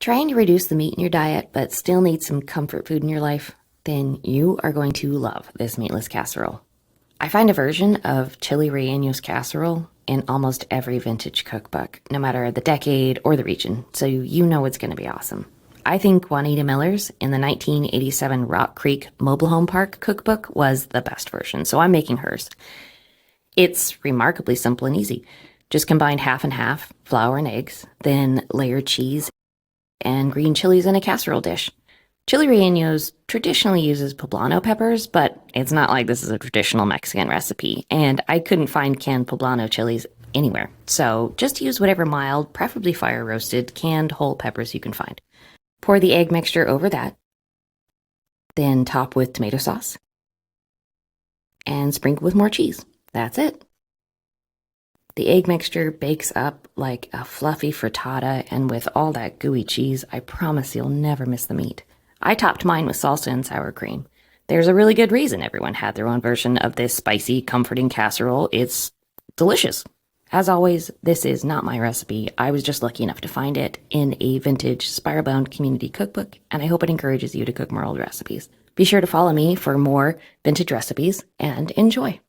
trying to reduce the meat in your diet but still need some comfort food in your life? Then you are going to love this meatless casserole. I find a version of Chili Rellenos Casserole in almost every vintage cookbook, no matter the decade or the region, so you know it's going to be awesome. I think Juanita Miller's in the 1987 Rock Creek Mobile Home Park cookbook was the best version, so I'm making hers. It's remarkably simple and easy. Just combine half and half, flour and eggs, then layer cheese and green chilies in a casserole dish. Chili Rellenos traditionally uses poblano peppers, but it's not like this is a traditional Mexican recipe, and I couldn't find canned poblano chilies anywhere. So just use whatever mild, preferably fire roasted, canned whole peppers you can find. Pour the egg mixture over that, then top with tomato sauce, and sprinkle with more cheese. That's it. The egg mixture bakes up like a fluffy frittata, and with all that gooey cheese, I promise you'll never miss the meat. I topped mine with salsa and sour cream. There's a really good reason everyone had their own version of this spicy, comforting casserole. It's delicious. As always, this is not my recipe. I was just lucky enough to find it in a vintage spiral-bound community cookbook, and I hope it encourages you to cook more old recipes. Be sure to follow me for more vintage recipes, and enjoy.